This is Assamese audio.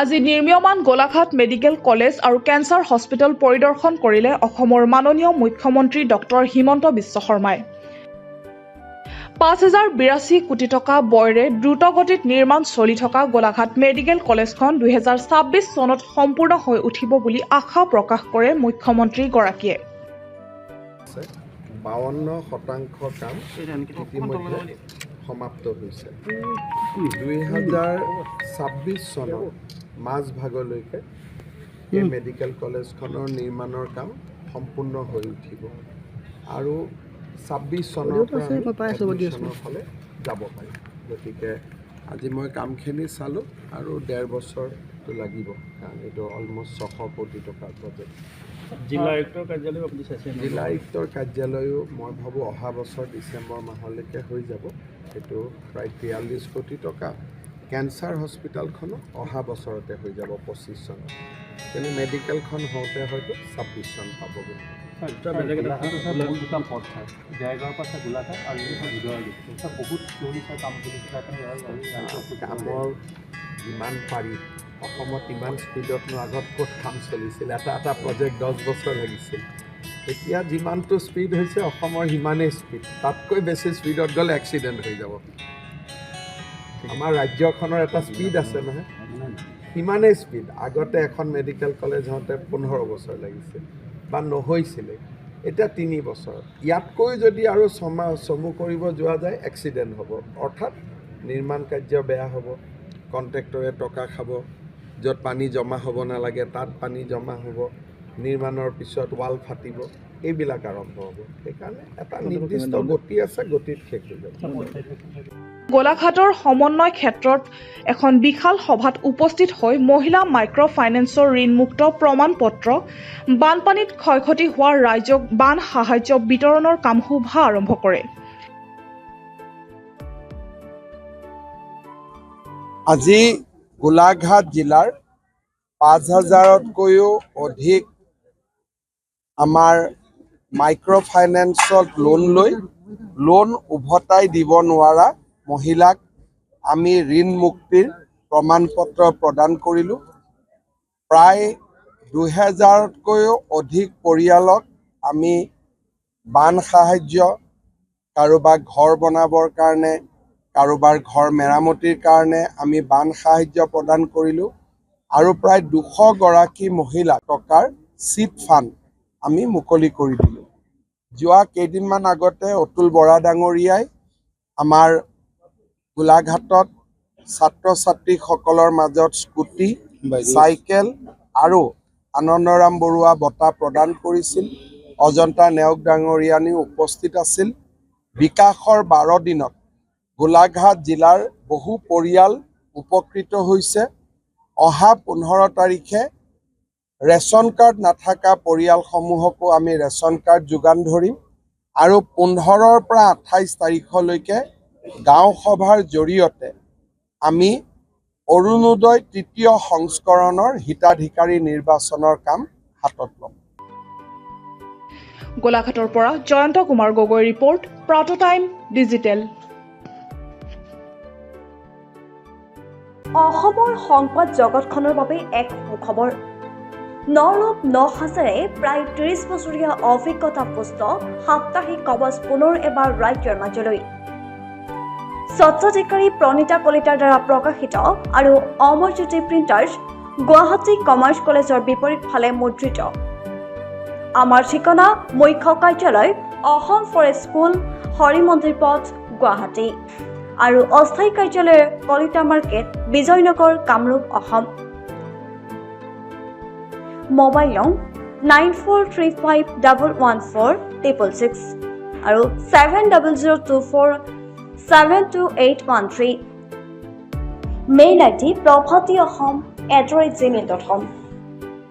আজি নিৰ্মীয়মান গোলাঘাট মেডিকেল কলেজ আৰু কেঞ্চাৰ হস্পিটেল পৰিদৰ্শন কৰিলে অসমৰ মাননীয় মুখ্যমন্ত্ৰী ডক্টৰ হিমন্ত বিশ্ব শৰ্মাই। ৫,০৮২ কোটি টকা ব্যয়েৰে দ্ৰুতগতিত নিৰ্মাণ চলি থকা গোলাঘাট মেডিকেল কলেজখন ২০২৬ চনত সম্পূৰ্ণ হৈ উঠিব বুলি আশা প্ৰকাশ কৰে মুখ্যমন্ত্ৰীগৰাকীয়ে। ৫২% কাম ইতিমধ্যে সমাপ্ত হৈছে। ২০২৬ চনৰ মাজভাগলৈকে এই মেডিকেল কলেজখনৰ নিৰ্মাণৰ কাম সম্পূৰ্ণ হৈ উঠিব আৰু ২৬ চনৰ পৰা এডমিশ্যনৰ ফালে যাব পাৰিম। গতিকে আজি মই কামখিনি চালোঁ আৰু ১.৫ বছৰটো লাগিব, কাৰণ এইটো অলমষ্ট ৬০০ কোটি টকাৰ প্ৰজেক্ট। জিলা আয়ুক্তৰ কাৰ্যালয় আপুনি চাইছে? জিলা আয়ুক্তৰ কাৰ্যালয়ো মই ভাবোঁ অহা বছৰ ডিচেম্বৰ মাহলৈকে হৈ যাব। এইটো প্ৰায় ৪৩ কোটি টকা। কেঞ্চাৰ হস্পিটেলখনো অহা বছৰতে হৈ যাব ২৫ চনত, কিন্তু মেডিকেলখন হওঁতে হয়তো ২৬ চন পাবগৈ। কামৰ যিমান পাৰি অসমত ইমান স্পীডতনো আগত ক'ত কাম চলিছিল, এটা প্ৰজেক্ট ১০ বছৰ লাগিছিল। এতিয়া যিমানটো স্পীড হৈছে অসমৰ সিমানেই স্পীড, তাতকৈ বেছি স্পীডত গ'লে এক্সিডেণ্ট হৈ যাব। আমাৰ ৰাজ্যখনৰ এটা স্পীড আছে নহয়, সিমানেই স্পীড। আগতে এখন মেডিকেল কলেজ হওঁতে ১৫ বছৰ লাগিছিল বা নহৈছিলে, এতিয়া ৩ বছৰ। ইয়াতকৈ যদি আৰু চমু কৰিব যোৱা যায় এক্সিডেণ্ট হ'ব, অৰ্থাৎ নিৰ্মাণ কাৰ্য বেয়া হ'ব, কণ্ট্ৰেক্টৰে টকা খাব, য'ত পানী জমা হ'ব নালাগে তাত পানী জমা হ'ব, নিৰ্মাণৰ পিছত ৱাল ফাটিব, এইবিলাক আৰম্ভ হ'ব। সেইকাৰণে এটা নিৰ্দিষ্ট গতি আছে, গতিত শেষ হৈ যাব। গোলাঘাটৰ সমন্বয় ক্ষেত্ৰত এখন বিশাল সভাত উপস্থিত হৈ মহিলা মাইক্ৰ' ফাইনেন্সৰ ঋণমুক্ত প্ৰমাণপত্ৰ, বানপানীত ক্ষয়ক্ষতি হোৱা ৰাইজক বান সাহায্য বিতৰণৰ কাম শুভ আৰম্ভ কৰে। আজি গোলাঘাট জিলাৰ ৫,০০০তকৈও অধিক আমাৰ মাইক্ৰ' ফাইনেন্সত লোন উভতাই দিব নোৱাৰা মহিলাক আমি ঋণ মুক্তিৰ প্ৰমাণপত্ৰ প্ৰদান কৰিলোঁ। প্ৰায় ২,০০০তকৈও অধিক পৰিয়ালক আমি বান সাহায্য, কাৰোবাক ঘৰ বনাবৰ কাৰণে, কাৰোবাৰ ঘৰ মেৰামতিৰ কাৰণে আমি বান সাহায্য প্ৰদান কৰিলোঁ আৰু প্ৰায় ২০০ গৰাকী মহিলা টকাৰ চিট ফাণ্ড আমি মুকলি কৰি দিলোঁ। যোৱা কেইদিনমান আগতে অতুল বৰা ডাঙৰীয়াই আমাৰ গোলাঘাটত ছাত্ৰ ছাত্ৰীসকলৰ মাজত স্কুটি, চাইকেল আৰু আনন্দৰাম বৰুৱা বঁটা প্ৰদান কৰিছিল। অজন্তা নেওগ ডাঙৰীয়ানীও উপস্থিত আছিল। বিকাশৰ ১২ দিনত গোলাঘাট জিলাৰ বহু পৰিয়াল উপকৃত হৈছে। অহা ১৫ তাৰিখে ৰেচন কাৰ্ড নাথাকা পৰিয়ালসমূহকো আমি ৰেচন কাৰ্ড যোগান ধৰিম আৰু ১৫ৰ পৰা ২৮ তাৰিখলৈকে গাঁও সভাৰ জৰিয়তে আমি অৰুণোদয় ৩য় সংস্কৰণৰ হিতাধিকাৰী নিৰ্বাচনৰ কাম হাতত ল'ম। গোলাঘাটৰ পৰা জয়ন্ত কুমাৰ গগৈ ৰিপৰ্ট, প্ৰাটো টাইম ডিজিটেল। অসমৰ সংবাদ জগতখনৰ বাবে এক সুখবৰ। নৰূপ নসাজেৰে প্ৰায় ৩০ বছৰীয়া অভিজ্ঞতা পুষ্ট সাপ্তাহিক কবচ পুনৰ এবাৰ ৰাজ্যৰ মাজলৈ। স্বত্বাধিকাৰী প্ৰণীতা কলিতাৰ দ্বাৰা প্ৰকাশিত আৰু অমৰজ্যোতি প্ৰিণ্টাৰ্ছ, গুৱাহাটী কমাৰ্চ কলেজৰ বিপৰীত ফালে মুদ্ৰিত। আমাৰ ঠিকনা মুখ্য কাৰ্যালয়, অসম ফৰেষ্ট স্কুল, হৰি মন্দিৰ পথ, গুৱাহাটী আৰু অস্থায়ী কাৰ্যালয় কলিতা মাৰ্কেট, বিজয়নগৰ, কামৰূপ, অসম। মোবাইল নং 9435114666 আৰু 7002472813। Mail ID probhatiahom@gmail.com।